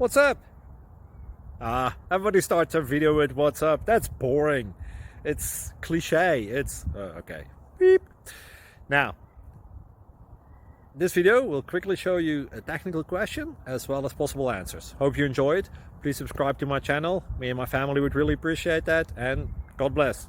What's up? Everybody starts a video with what's up. That's boring. It's cliche. It's okay. Beep. Now, this video will quickly show you a technical question as well as possible answers. Hope you enjoy it. Please subscribe to my channel. Me and my family would really appreciate that, and God bless.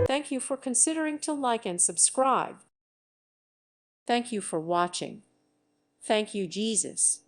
Thank you for considering to like and subscribe. Thank you for watching. Thank you, Jesus.